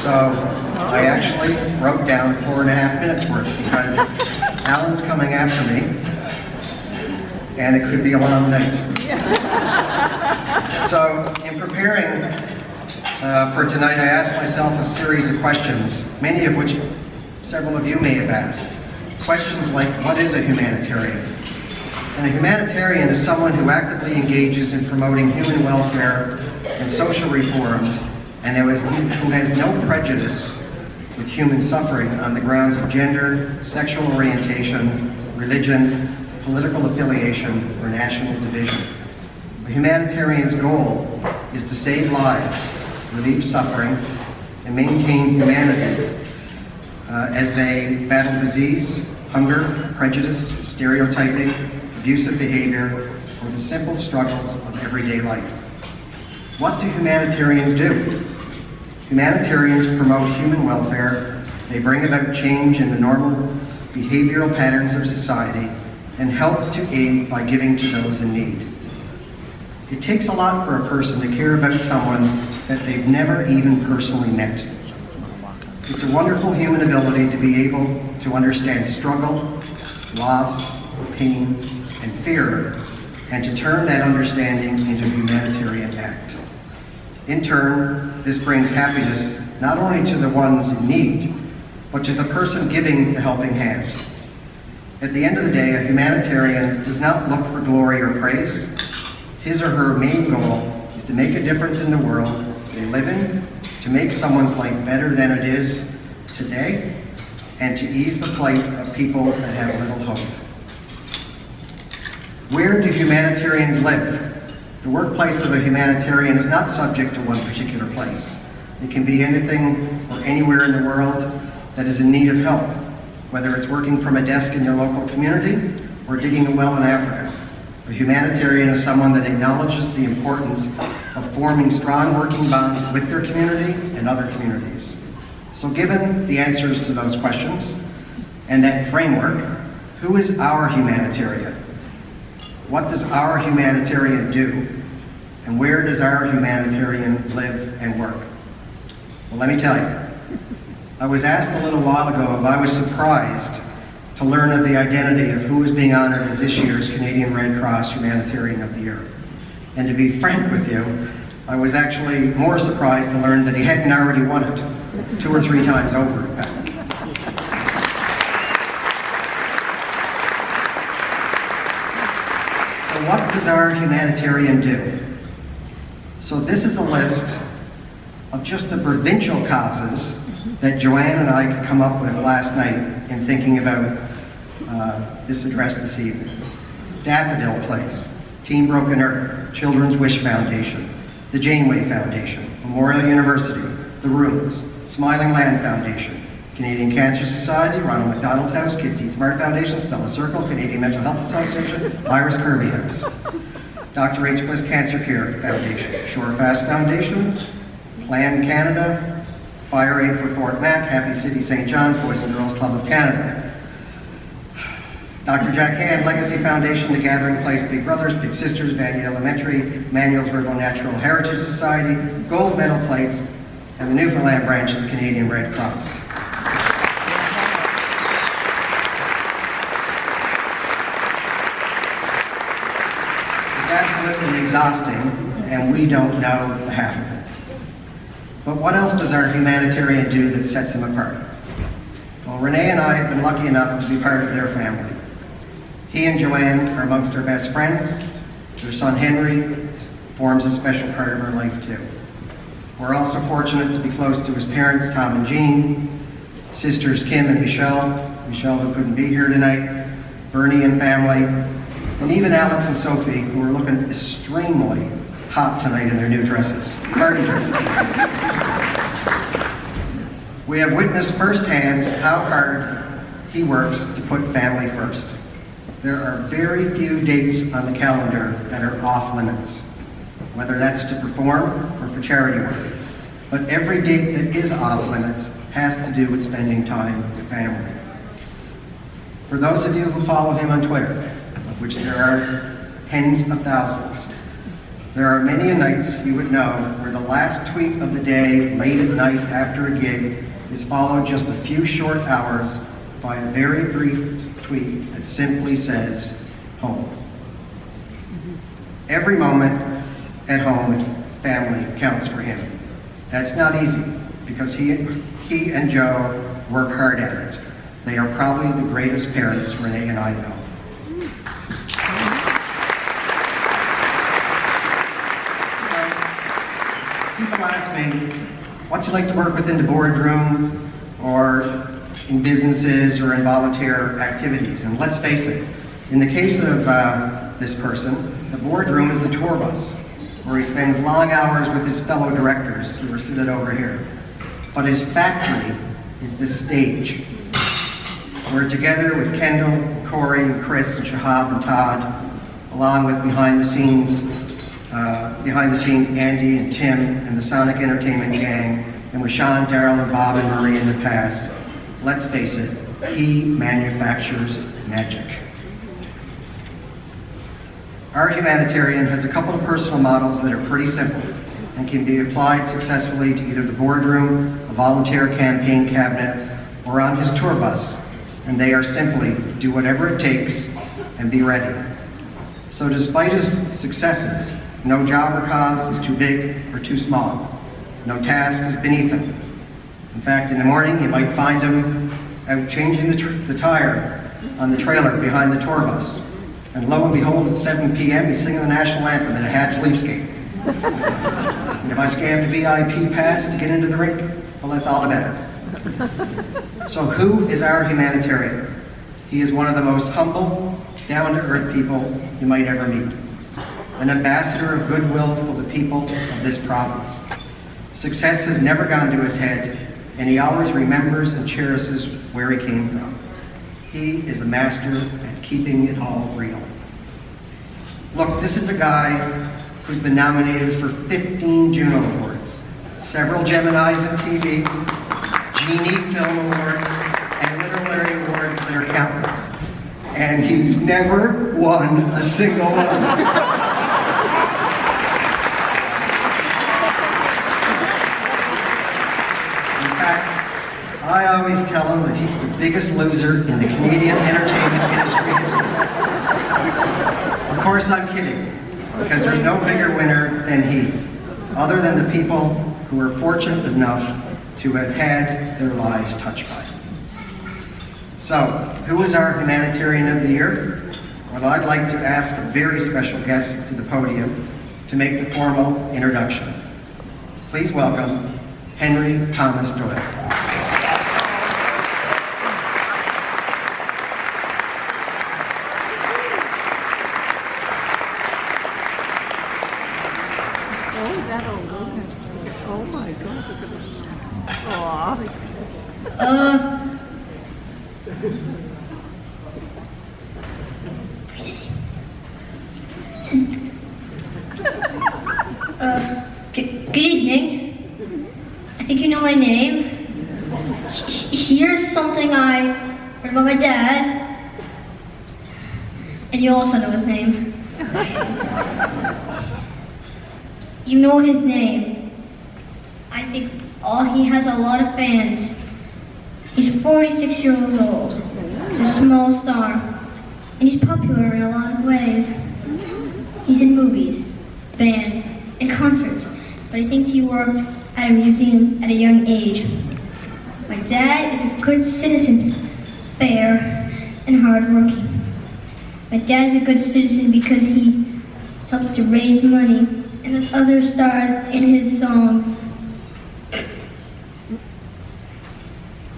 So I actually wrote down 4.5 minutes worth because Alan's coming after me, and it could be a long night. So in preparing for tonight, I asked myself a series of questions, many of which several of you may have asked. Questions like, what is a humanitarian? And a humanitarian is someone who actively engages in promoting human welfare and social reforms, and who has no prejudice with human suffering on the grounds of gender, sexual orientation, religion, political affiliation, or national division. A humanitarian's goal is to save lives, relieve suffering, and maintain humanity as they battle disease, hunger, prejudice, stereotyping, abusive behavior, or the simple struggles of everyday life. What do humanitarians do? Humanitarians promote human welfare. They bring about change in the normal behavioral patterns of society and help to aid by giving to those in need. It takes a lot for a person to care about someone that they've never even personally met. It's a wonderful human ability to be able to understand struggle, loss, pain, and fear, and to turn that understanding into a humanitarian act. In turn, this brings happiness not only to the ones in need, but to the person giving the helping hand. At the end of the day, a humanitarian does not look for glory or praise. His or her main goal is to make a difference in the world they live in, to make someone's life better than it is today, and to ease the plight of people that have little hope. Where do humanitarians live? The workplace of a humanitarian is not subject to one particular place. It can be anything or anywhere in the world that is in need of help, whether it's working from a desk in your local community or digging a well in Africa. A humanitarian is someone that acknowledges the importance of forming strong working bonds with their community and other communities. So given the answers to those questions and that framework, who is our humanitarian? What does our humanitarian do? And where does our humanitarian live and work? Well, let me tell you. I was asked a little while ago if I was surprised to learn of the identity of who is being honored as this year's Canadian Red Cross Humanitarian of the Year. And to be frank with you, I was actually more surprised to learn that he hadn't already won it 2 or 3 times over, in fact. So what does our humanitarian do? So this is a list of just the provincial causes that Joanne and I could come up with last night in thinking about this address this evening. Daffodil Place, Team Broken Earth, Children's Wish Foundation, the Janeway Foundation, Memorial University, The Rooms, Smiling Land Foundation, Canadian Cancer Society, Ronald McDonald House, Kids Eat Smart Foundation, Stella Circle, Canadian Mental Health Association, Iris Kirby House, Dr. H. Bliss Cancer Care Foundation, Shorefast Foundation, Plan Canada, Fire Aid for Fort Mac, Happy City St. John's, Boys and Girls Club of Canada, Dr. Jack Hand Legacy Foundation, The Gathering Place, Big Brothers, Big Sisters, Bandy Elementary, Manuel's River Natural Heritage Society, Gold Medal Plates, and the Newfoundland branch of the Canadian Red Cross. It's absolutely exhausting, and we don't know the half of it. But what else does our humanitarian do that sets him apart? Well, Renee and I have been lucky enough to be part of their family. He and Joanne are amongst our best friends. Their son Henry forms a special part of our life too. We're also fortunate to be close to his parents, Tom and Jean, sisters Kim and Michelle who couldn't be here tonight, Bernie and family, and even Alex and Sophie, who are looking extremely hot tonight in their new dresses, party dresses. We have witnessed firsthand how hard he works to put family first. There are very few dates on the calendar that are off limits, whether that's to perform or for charity work. But every date that is off limits has to do with spending time with family. For those of you who follow him on Twitter, of which there are tens of thousands, There are many nights you would know where the last tweet of the day, late at night after a gig, is followed just a few short hours by a very brief tweet that simply says, home. Every moment at home with family counts for him. That's not easy, because he and Joe work hard at it. They are probably the greatest parents Renee and I know. People ask me, what's it like to work within the boardroom or in businesses or in volunteer activities? And let's face it, in the case of this person, the boardroom is the tour bus, where he spends long hours with his fellow directors who are seated over here. But his factory is the stage. We're together with Kendall, Corey, and Chris, and Shahab, and Todd, along with behind the scenes Andy and Tim and the Sonic Entertainment gang, and with Sean, Daryl, and Bob and Marie in the past. Let's face it, he manufactures magic. Our Humanitarian has a couple of personal models that are pretty simple and can be applied successfully to either the boardroom, a volunteer campaign cabinet, or on his tour bus. And they are simply, do whatever it takes and be ready. So despite his successes, no job or cause is too big or too small. No task is beneath him. In fact, in the morning, you might find him out changing the tire on the trailer behind the tour bus. And lo and behold, at 7 p.m., he's singing the national anthem at a Habs Leafs game. And if I scammed a VIP pass to get into the rink, well, that's all the better. So who is our Humanitarian? He is one of the most humble, down-to-earth people you might ever meet. An ambassador of goodwill for the people of this province. Success has never gone to his head, and he always remembers and cherishes where he came from. He is a master at keeping it all real. Look, this is a guy who's been nominated for 15 Juno Awards, several Geminis in TV, Genie Film Awards, and literary awards that are countless. And he's never won a single one. I always tell him that he's the biggest loser in the Canadian entertainment industry history. Of course I'm kidding, because there's no bigger winner than he, other than the people who are fortunate enough to have had their lives touched by him. So, who is our Humanitarian of the Year? Well, I'd like to ask a very special guest to the podium to make the formal introduction. Please welcome Henry Thomas Doyle. Oh my God. Good evening. I think you know my name. Here's something I heard about my dad. And you also know his name. You know his name. I think he has a lot of fans. He's 46 years old. He's a small star. And he's popular in a lot of ways. He's in movies, bands, and concerts. But I think he worked at a museum at a young age. My dad is a good citizen, fair, and hardworking. My dad is a good citizen because he helps to raise money and there's other stars in his songs.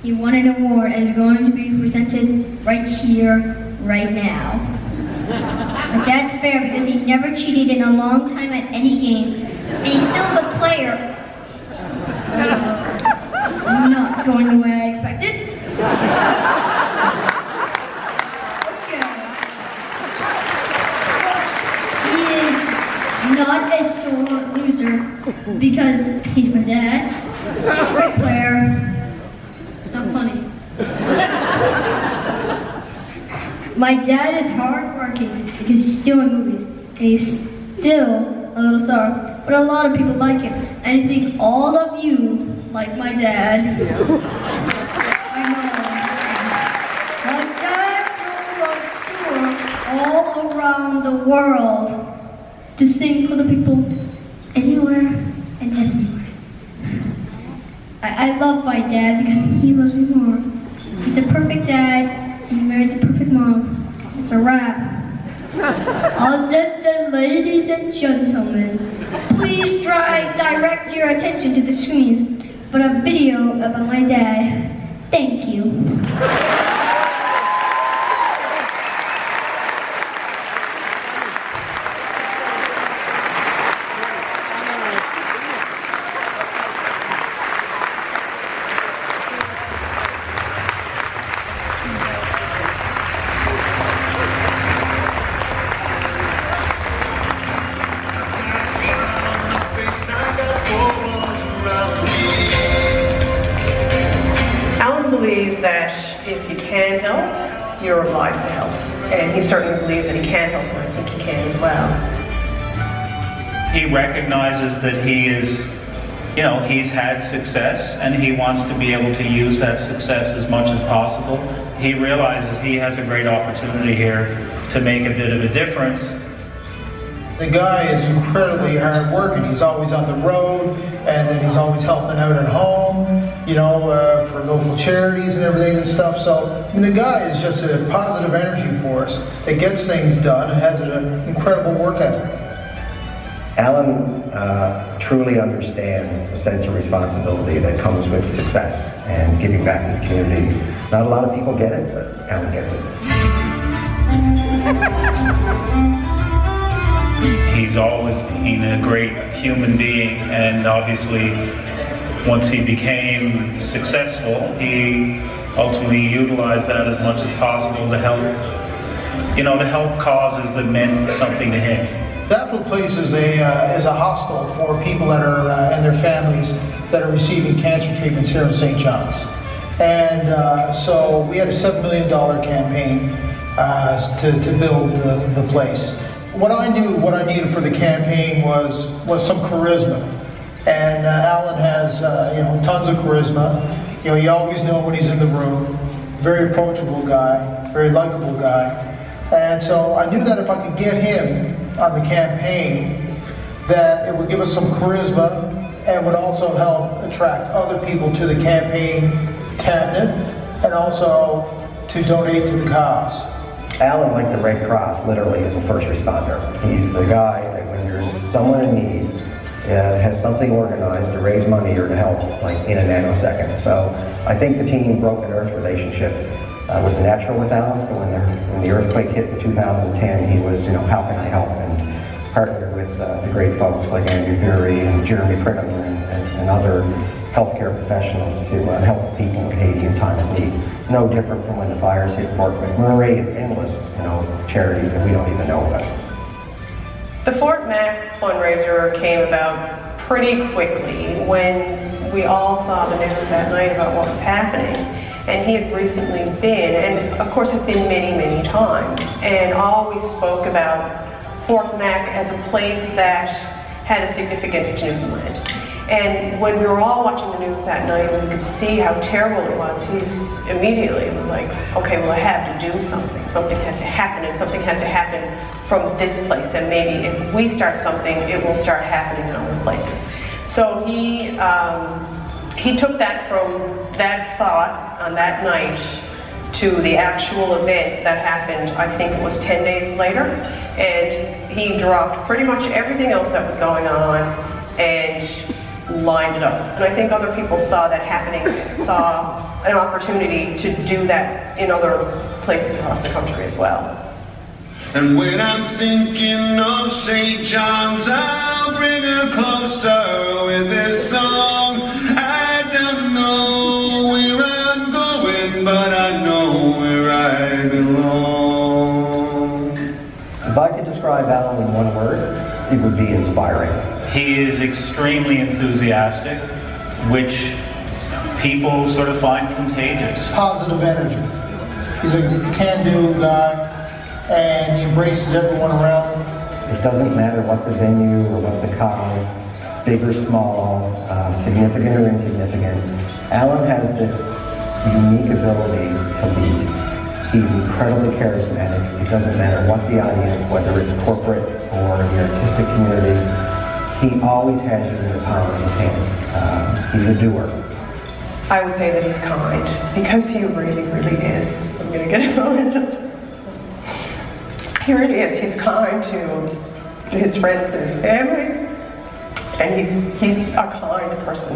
He won an award and is going to be presented right here, right now. My dad's fair because he never cheated in a long time at any game, and he's still a good player. Not going the way I expected. Not a sore loser because he's my dad. He's a great player. It's not funny. My dad is hardworking because he's still in movies and he's still a little star, but a lot of people like him. And I think all of you like my dad. I know. My dad goes on tour all around the world to sing for the people anywhere and everywhere. I love my dad because he loves me more. He's the perfect dad, and he married the perfect mom. It's a wrap. All the ladies and gentlemen, please direct your attention to the screens for a video about my dad. Thank you. That if you can help, you're obliged to help. And he certainly believes that he can help, and I think he can as well. He recognizes that he is, he's had success and he wants to be able to use that success as much as possible. He realizes he has a great opportunity here to make a bit of a difference. The guy is incredibly hard working. He's always on the road, and then he's always helping out at home, for local charities and everything and stuff. So, the guy is just a positive energy force that gets things done and has an incredible work ethic. Alan truly understands the sense of responsibility that comes with success and giving back to the community. Not a lot of people get it, but Alan gets it. He's always been a great human being, and obviously once he became successful, he ultimately utilized that as much as possible to help causes that meant something to him. Stafford Place is a hostel for people that are and their families that are receiving cancer treatments here in St. John's. And so we had a $7 million campaign to build the place. What I needed for the campaign was some charisma. And Alan has tons of charisma. You always know when he's in the room. Very approachable guy, very likable guy. And so I knew that if I could get him on the campaign, that it would give us some charisma and would also help attract other people to the campaign cabinet and also to donate to the cause. Alan, like the Red Cross, literally is a first responder. He's the guy that when there's someone in need, has something organized to raise money or to help, like in a nanosecond. So I think the Team Broken Earth relationship was natural with Alan. So when the earthquake hit in 2010, he was, how can I help? And partnered with the great folks like Andrew Fury and Jeremy Pridham and other healthcare professionals to help people in Haiti in time of need. No different from when the fires hit Fort McMurray and endless, charities that we don't even know about. The Fort Mac fundraiser came about pretty quickly when we all saw the news that night about what was happening. And he had recently been, and of course had been many, many times, and always spoke about Fort Mac as a place that had a significance to Newfoundland. And when we were all watching the news that night, we could see how terrible it was. He's immediately was like, okay, well, I have to do something. Something has to happen, and something has to happen from this place. And maybe if we start something, it will start happening in other places. So he took that from that thought on that night to the actual events that happened, I think it was 10 days later. And he dropped pretty much everything else that was going on and lined it up. And I think other people saw that happening, saw an opportunity to do that in other places across the country as well. And when I'm thinking of St. John's, I'll bring her closer with this song. I don't know where I'm going, but I know where I belong. If I could describe Alan in one word, it would be inspiring. He is extremely enthusiastic, which people sort of find contagious. Positive energy. He's a can-do guy, and he embraces everyone around him. It doesn't matter what the venue or what the cause, big or small, significant or insignificant. Alan has this unique ability to lead. He's incredibly charismatic. It doesn't matter what the audience, whether it's corporate or the artistic community, he always has you in the palm of his hands. He's a doer. I would say that he's kind, because he really, really is. I'm gonna get a moment. He really is. He's kind to his friends and his family, and he's a kind person.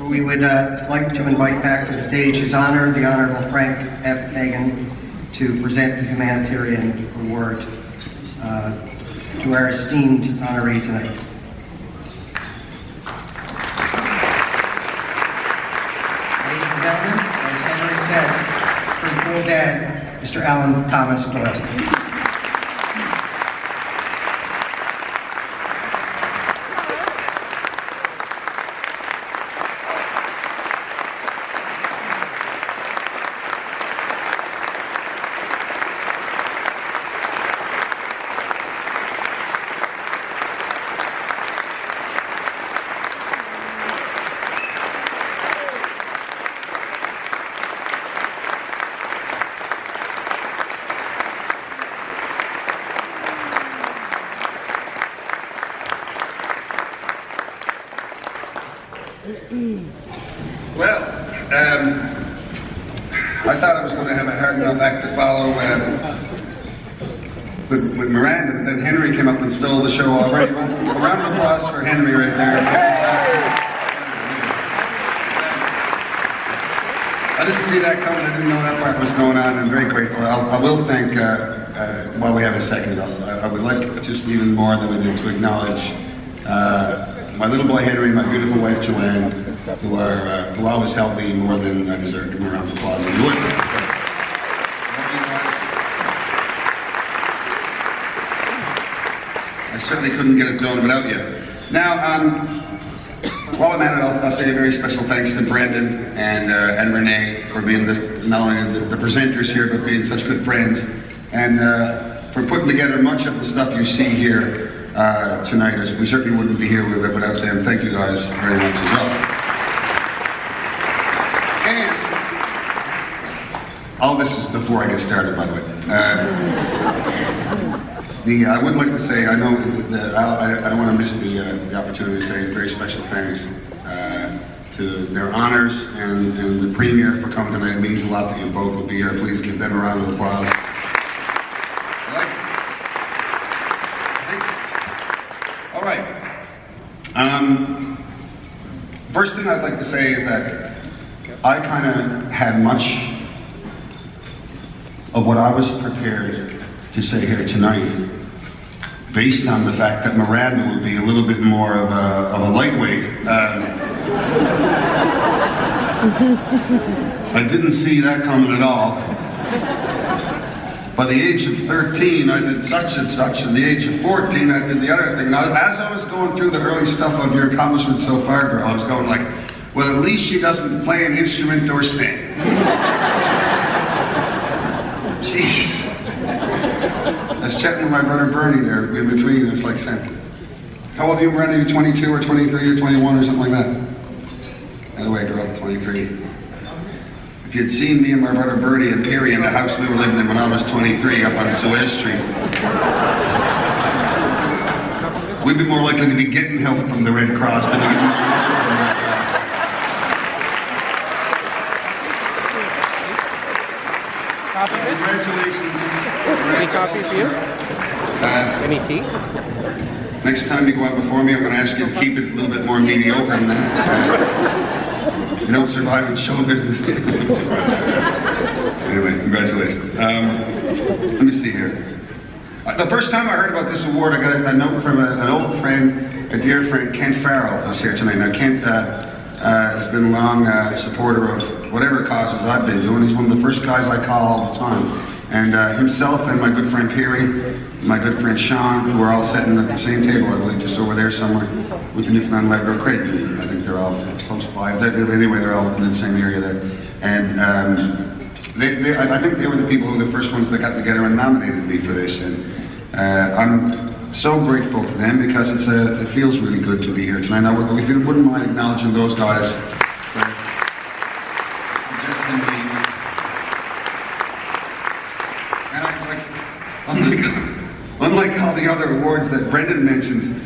We would like to invite back to the stage His Honor, the Honorable Frank F. Fagan, to present the Humanitarian Award to our esteemed honoree tonight. Ladies and gentlemen, as Henry said, for the cool dad, Mr. Alan Thomas Doyle. Well, I thought I was going to have a hard enough act to follow with Miranda, but then Henry came up and stole the show already. Well, a round of applause for Henry right there. I didn't see that coming. I didn't know that part was going on. I'm very grateful. I will thank, while we have a second, I would like just even more than we did to acknowledge my little boy Henry, my beautiful wife Joanne, who always help me more than I deserve. Give me a round of applause. And you would. I certainly couldn't get it done without you. Now, while I'm at it, I'll say a very special thanks to Brandon and Renee for being not only the presenters here, but being such good friends, and for putting together much of the stuff you see here tonight. As we certainly wouldn't be here without them. Thank you guys very much as well. All this is before I get started, by the way. I would like to say, I know that I don't want to miss the opportunity to say a very special thanks to their honors and the Premier for coming tonight. It means a lot that you both will be here. Please give them a round of applause. All right. First thing I'd like to say is that I kind of had much of what I was prepared to say here tonight, based on the fact that Miranda would be a little bit more of a lightweight. I didn't see that coming at all. By the age of 13, I did such and such, and the age of 14, I did the other thing. And as I was going through the early stuff of your accomplishments so far, girl, I was going like, well, at least she doesn't play an instrument or sing. Jeez. I was chatting with my brother Bernie there in between. It's like saying, how old are you, Miranda? Are you 22 or 23 or 21 or something like that? Anyway, girl, 23. If you'd seen me and my brother Bernie and Perry in the house we were living in when I was 23 up on Suez Street, we'd be more likely to be getting help from the Red Cross than we'd be. Congratulations. Any coffee for you? Any tea? Next time you go out before me, I'm going to ask you to keep it a little bit more mediocre than that. You don't survive in show business. Anyway, congratulations. Let me see here. The first time I heard about this award, I got a note from an old friend, a dear friend, Kent Farrell, who's here tonight. Now, Kent has been a long supporter of whatever causes I've been doing. He's one of the first guys I call all the time. And himself and my good friend Peary, my good friend Sean, who are all sitting at the same table, I believe, just over there somewhere, with the Newfoundland Labrador Crate. I think they're all close by. Anyway, they're all in the same area there. And I think they were the people who were the first ones that got together and nominated me for this. And I'm so grateful to them because it feels really good to be here tonight. Now, if you wouldn't mind acknowledging those guys. Unlike all the other awards that Brendan mentioned,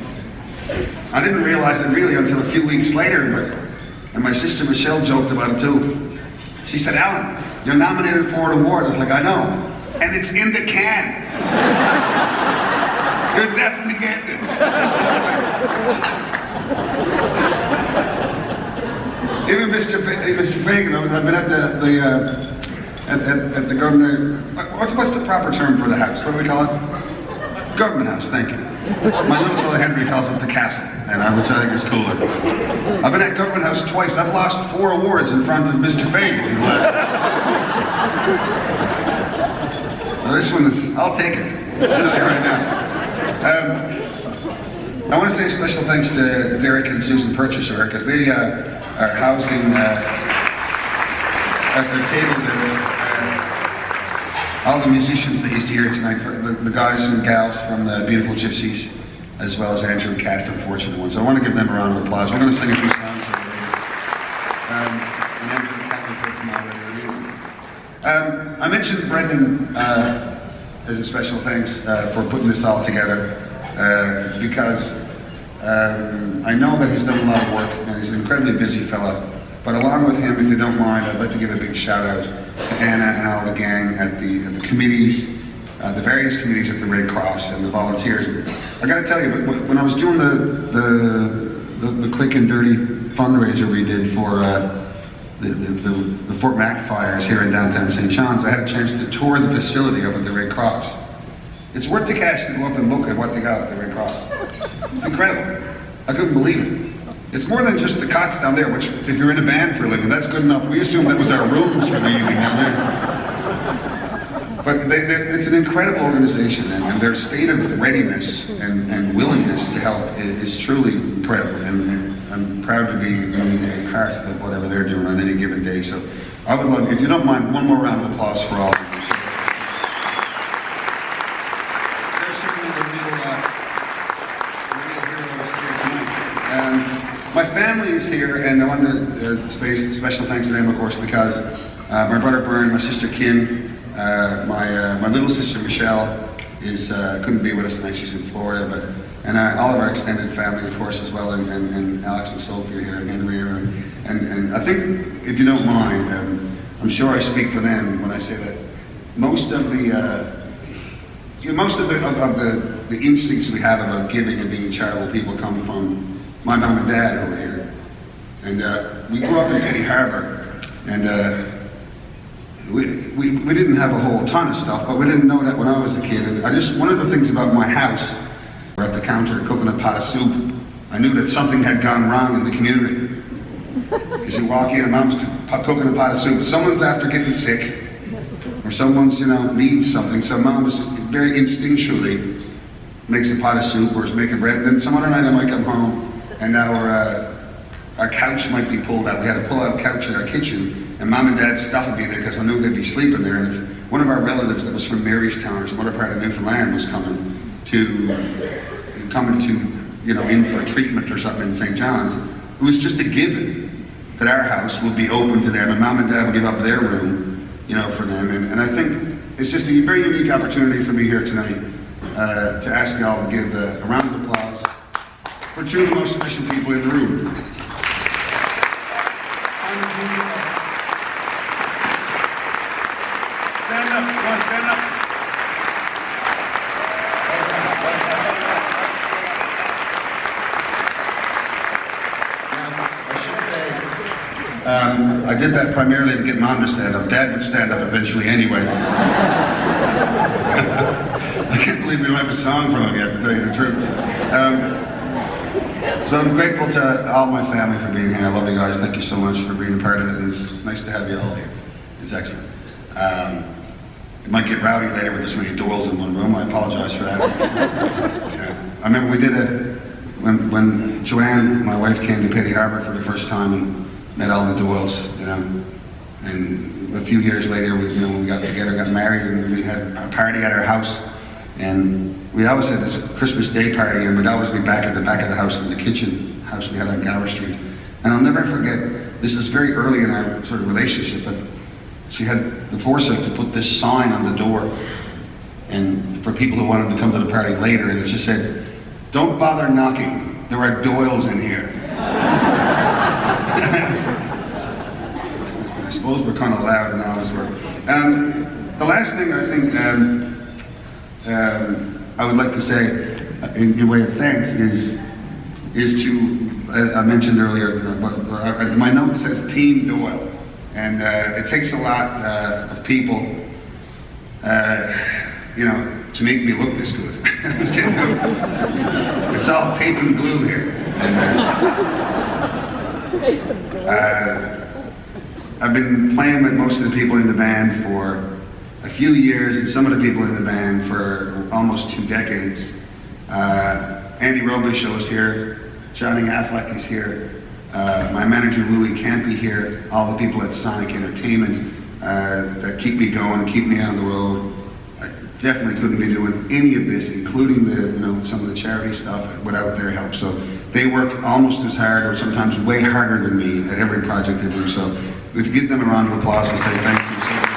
I didn't realize it really until a few weeks later, and my sister Michelle joked about it too. She said, "Alan, you're nominated for an award." I was like, "I know, and it's in the can." You're definitely getting it. Even Mr. Fagan, I've been at the governor. What's the proper term for the house? What do we call it? Government house, thank you. My little fellow Henry calls it the castle, which I think is cooler. I've been at Government House twice. I've lost 4 awards in front of Mr. Fagan. So this one is, I'll take it. I'll tell you right now. I want to say special thanks to Derek and Susan Purchaser because they are housing at their table there. All the musicians that you see here tonight, the guys and gals from the beautiful Gypsies, as well as Andrew and Kat from Fortunate Ones. So I want to give them a round of applause. We're going to sing a few songs here later. And Andrew and Kat will come already. I mentioned Brendan as a special thanks for putting this all together because I know that he's done a lot of work and he's an incredibly busy fella. But along with him, if you don't mind, I'd like to give a big shout out to Anna and all the gang at the committees, the various committees at the Red Cross and the volunteers. I got to tell you, when I was doing the quick and dirty fundraiser we did for the Fort Mac fires here in downtown St. John's, I had a chance to tour the facility up at the Red Cross. It's worth the cash to go up and look at what they got at the Red Cross. It's incredible. I couldn't believe it. It's more than just the cots down there, which, if you're in a band for a living, that's good enough. We assume that was our rooms for the evening down there. But it's an incredible organization, and their state of readiness and willingness to help is truly incredible. And I'm proud to be a part of whatever they're doing on any given day. So I would love, if you don't mind, one more round of applause for all of them. They're certainly the real heroes here tonight. My family is here, and I want to say special thanks to them, of course, because my brother Bern, my sister Kim, my little sister Michelle couldn't be with us tonight. She's in Florida, and all of our extended family, of course, as well, and Alex and Sophie are here, and Henry, and I think, if you don't mind, I'm sure I speak for them when I say that most of the instincts we have about giving and being charitable people come from my mom and dad over here. And we grew up in Petty Harbor, and we didn't have a whole ton of stuff, but we didn't know that when I was a kid. And one of the things about my house, we're at the counter cooking a pot of soup, I knew that something had gone wrong in the community. Because you walk in and mom's cooking a pot of soup, someone's after getting sick, or someone's, needs something, so mom was just very instinctually makes a pot of soup or is making bread, and then some other night I might come home and our couch might be pulled out. We had a pull-out couch in our kitchen, and mom and dad's stuff would be there because I knew they'd be sleeping there. And if one of our relatives that was from Marystown or some other part of Newfoundland was coming to in for treatment or something in St. John's, it was just a given that our house would be open to them, and mom and dad would give up their room, for them. And I think it's just a very unique opportunity for me here tonight to ask y'all to give a round of applause for 2 of the most special people in the room. Stand up, come on, stand up. Now, I should say, I did that primarily to get Mom to stand up. Dad would stand up eventually anyway. I can't believe we don't have a song from him yet, to tell you the truth. So I'm grateful to all my family for being here. I love you guys. Thank you so much for being a part of it. And it's nice to have you all here. It's excellent. It might get rowdy later with this many Doyles in one room. I apologize for that. I remember we did when Joanne, my wife, came to Paddy Harbour for the first time and met all the Doyles, you know. And a few years later, we got together, got married, and we had a party at our house. And we always had this Christmas Day party, and we'd always be back at the back of the house in the kitchen house we had on Gower Street. And I'll never forget, this is very early in our sort of relationship, but she had the foresight to put this sign on the door, and for people who wanted to come to the party later, and it just said, "Don't bother knocking, there are Doyles in here." I suppose we're kind of loud now as well. The last thing I think I would like to say in way of thanks is to, I mentioned earlier, my note says Team Doyle, and it takes a lot of people, to make me look this good. I'm just kidding. It's all tape and glue here. And, I've been playing with most of the people in the band for a few years, and some of the people in the band for almost 2 decades. Andy Robichaud is here, Johnny Affleck is here, my manager Louis can't be here, all the people at Sonic Entertainment that keep me going, keep me on the road. I definitely couldn't be doing any of this, including some of the charity stuff, without their help. So they work almost as hard, or sometimes way harder than me, at every project they do. So if you give them a round of applause and say thanks to them so much.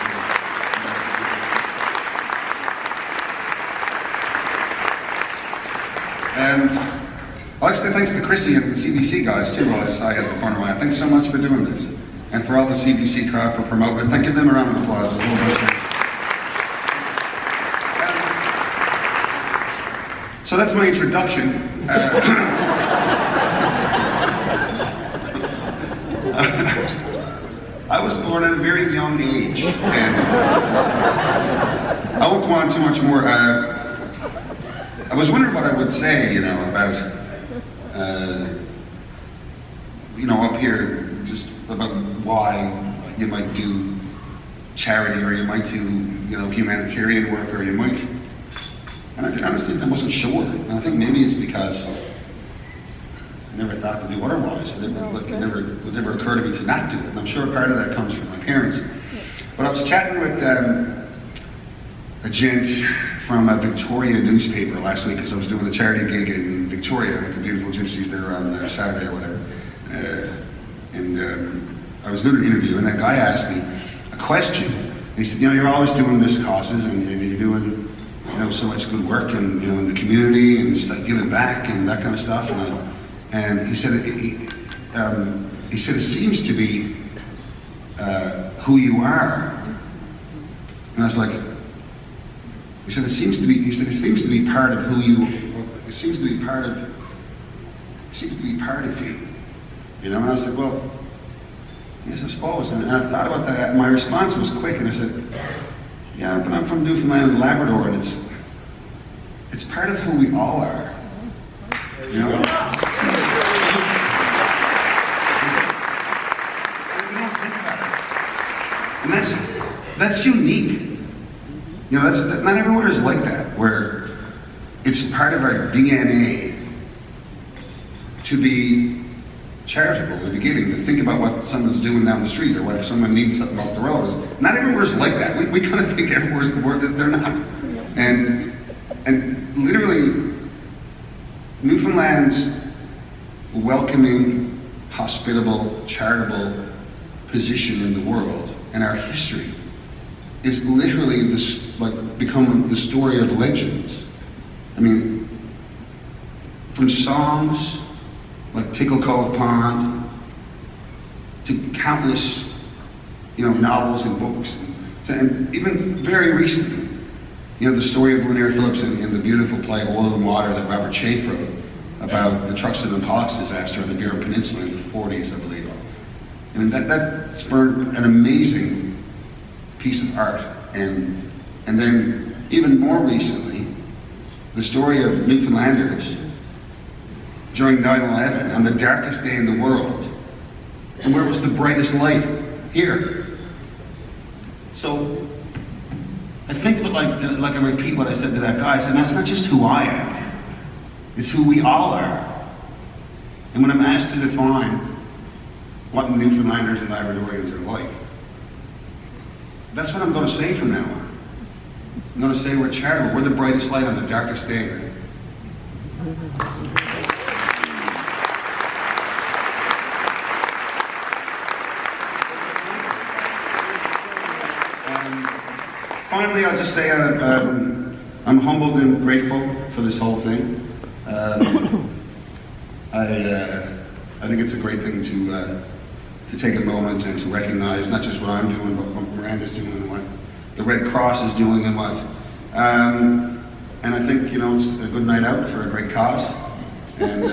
I'd like to say thanks to Chrissy and the CBC guys too, while I saw you at the corner of my eye. Thanks so much for doing this. And for all the CBC crowd for promoting it. Thank you, give them a round of applause. So that's my introduction. I was born at a very young age, and I won't go on too much more. I was wondering what I would say, about, up here, just about why you might do charity, or you might do, humanitarian work, or you might, and I honestly I wasn't sure. And I think maybe it's because I never thought to do otherwise. It would never occur to me to not do it. And I'm sure part of that comes from my parents. But I was chatting with a gent from a Victoria newspaper last week, because I was doing a charity gig in Victoria with the beautiful Gypsies there on Saturday or whatever. I was doing an interview, and that guy asked me a question. He said, you're always doing this causes, and you're doing, so much good work, and in the community, and giving back, and that kind of stuff. And he said, it seems to be who you are. And I was like, he said, it seems to be part of who you, it seems to be part of you. And I was like, well, yes, I suppose. And I thought about that, and my response was quick, and I said, yeah, but I'm from Newfoundland and Labrador, and it's part of who we all are. And that's unique. Not everywhere is like that, where it's part of our DNA to be charitable, to be giving, to think about what someone's doing down the street, or what if someone needs something off the road. Not everywhere is like that. We kind of think everywhere's the word that they're not. And literally, Newfoundland's welcoming, hospitable, charitable position in the world, and our history, is literally become the story of legends. I mean, from songs like Tickle Cove Pond to countless, novels and books, and even very recently, the story of Lanier Phillips in the beautiful play Oil and Water that Robert Chafe wrote about the Truxton and Pollux disaster on the Burin Peninsula in the 40s, I believe. I mean, that spurred an amazing piece of art. And then, even more recently, the story of Newfoundlanders during 9/11, on the darkest day in the world, and where was the brightest light? Here. So, I think, like I repeat what I said to that guy, I said, man, it's not just who I am, it's who we all are. And when I'm asked to define what Newfoundlanders and Labradorians are like, that's what I'm going to say from now on. I'm going to say we're charitable, we're the brightest light on the darkest day. Finally, I'll just say I'm humbled and grateful for this whole thing. I think it's a great thing to take a moment and to recognize not just what I'm doing, but what Miranda's doing and what the Red Cross is doing and what. And I think, you know, it's a good night out for a great cause. And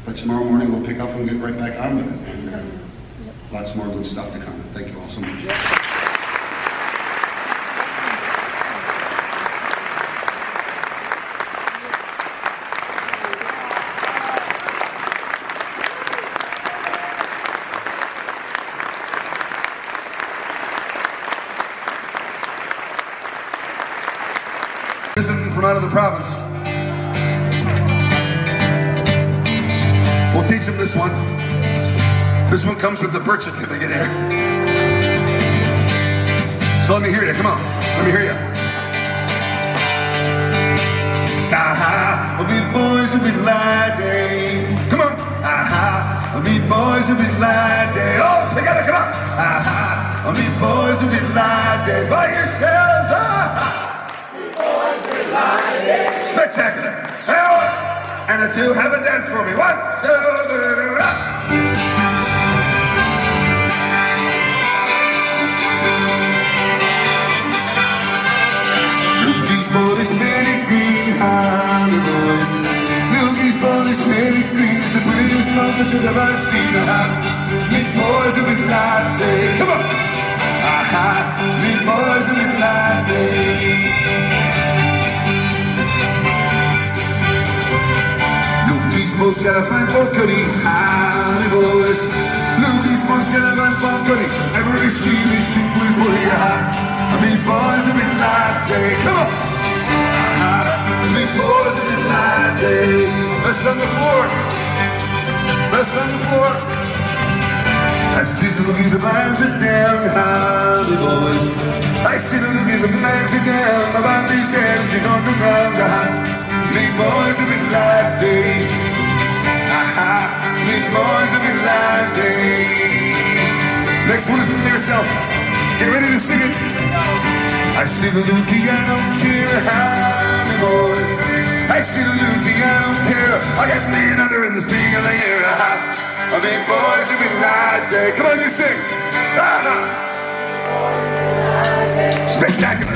but tomorrow morning we'll pick up and get right back on with it. And lots more good stuff to come. Thank you all so much. From out of the province. We'll teach him this one. This one comes with the birth certificate here. So let me hear you, come on. Let me hear you. Aha, we'll be boys and be laddie. Come on. Aha, we'll be boys and be laddie. Oh, together, come on. Aha, we'll be boys and be laddie. By yourselves, aha. Spectacular. And the two have a dance for me. 1, 2, 3, Lukey's boys, Paddick green, honey boys. Lukey's boys, Paddick green is the prettiest month that you've ever seen. Meet boys and with latte. Come on. Meet boys and with latte. Lukey's got a fine for goodie, honey boys. Lukey's boys got a fine for goodie. Every sheep is chickly woody. I mean boys and with latte. Come on. I mean boys and with latte. Best on the floor. Best on the floor. I see the Lukey, the bands are down, honey boys. I see the Lukey, the bands are down. My body's down, she's on the ground. Meet boys and with latte. Meet boys and be laddie. Next one is with yourself. Get ready to sing it. I see the Lukey, I don't care how many boys. I see the Lukey, I don't care. I get me another in the spring of the year. I mean boys and be laddie. Come on, you sing. Spectacular.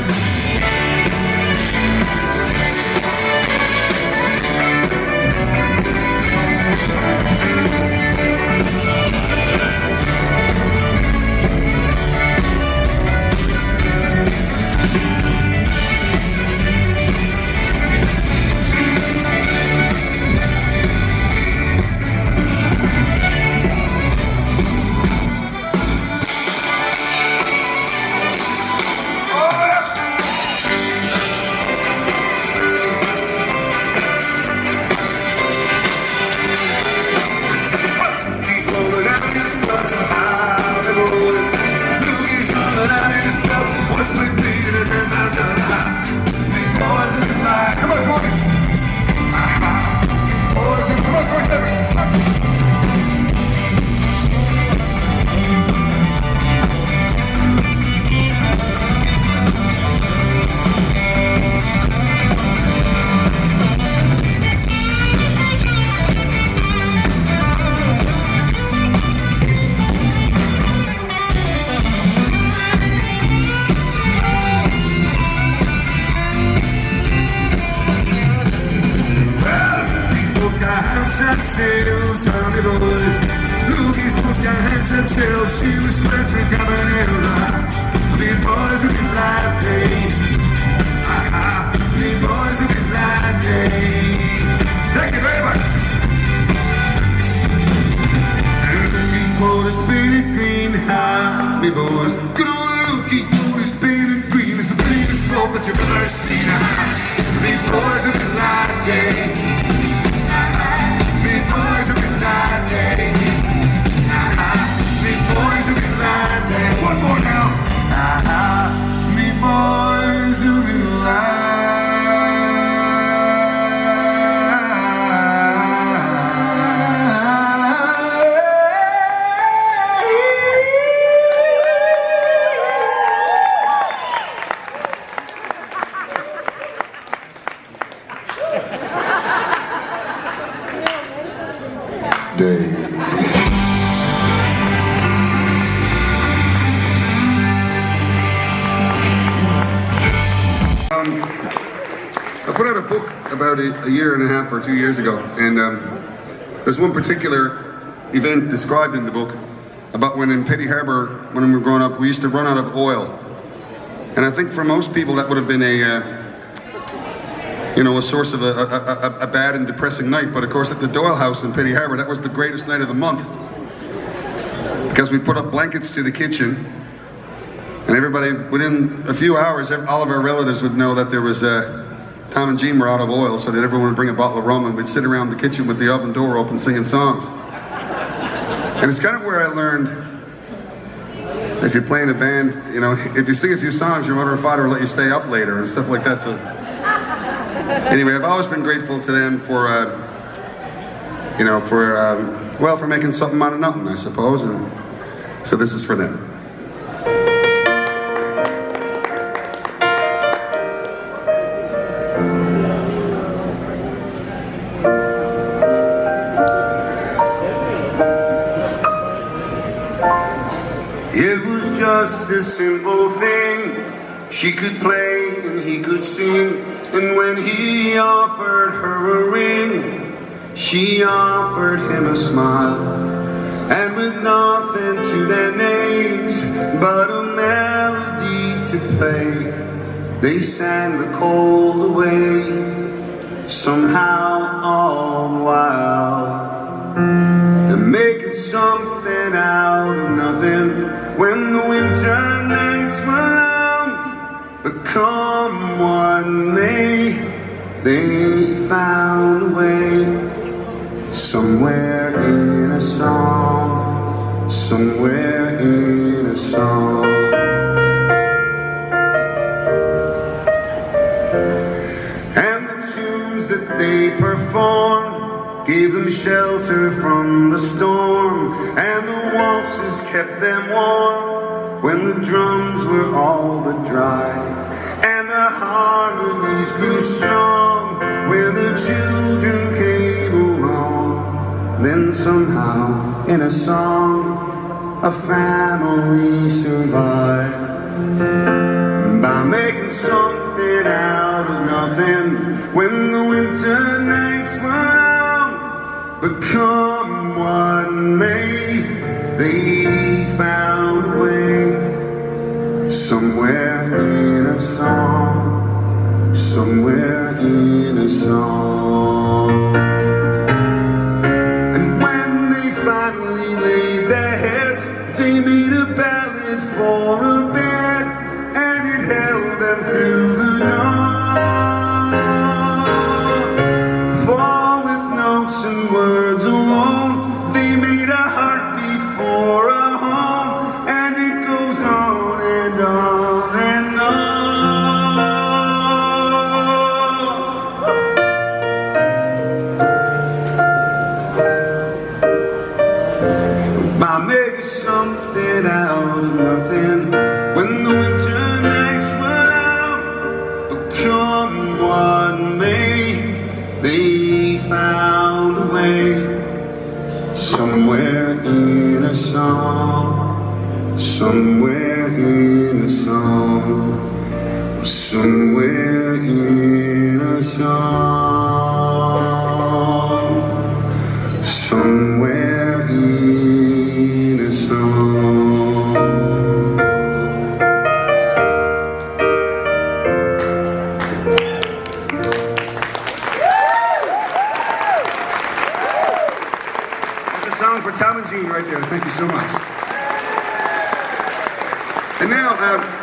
got hands up still. She was perfect cabanera. Me boys have been laughing. Me boys have been laughing. Thank you very much. Lukey's boat is painted green, me boys. Good old Lukey's boat is painted green. It's the prettiest boat that you've ever seen. Me boys have been laughing. Me boys have been laughing. Me boys have been laughing. One more now. Me boys have been laughing. I put out a book about a year and a half or 2 years ago, and there's one particular event described in the book about when in Petty Harbour, when we were growing up, we used to run out of oil. And I think for most people that would have been a source of a bad and depressing night. But of course at the Doyle house in Petty Harbour, that was the greatest night of the month. Because we put up blankets to the kitchen, and everybody, within a few hours, all of our relatives would know that there was Tom and Jean were out of oil, so that everyone would bring a bottle of rum and we'd sit around the kitchen with the oven door open singing songs. And it's kind of where I learned, if you're playing a band, if you sing a few songs, your mother or father will let you stay up later and stuff like that. So anyway, I've always been grateful to them for making something out of nothing, I suppose. And so this is for them. It was just a simple thing. She could play and he could sing. And when he offered her a ring, she offered him a smile. And with nothing to their names but a melody to play, they sang the cold away, somehow all the while. They're making something out of nothing when the winter nights were long. But come what may, they found a way, somewhere in a song, somewhere in a song. And the tunes that they performed gave them shelter from the storm, and the waltzes kept them warm when the drums were all but dry, and the harmonies grew strong when the children came along. Then somehow in a song a family survived by making something out of nothing when the winter nights were long. But come what may, they found a way, somewhere in a song, somewhere in a song. And when they finally laid their heads, they made a ballad for a bed, and it held them through the dawn. For with notes and words alone, they made a heartbeat for a home, and it goes on and on and on. By making something out of nothing when the winter nights were out. But come what may, they found a way, somewhere in a song, somewhere in a song, somewhere in a song, somewhere in song for Tom and Jean right there. Thank you so much. And now,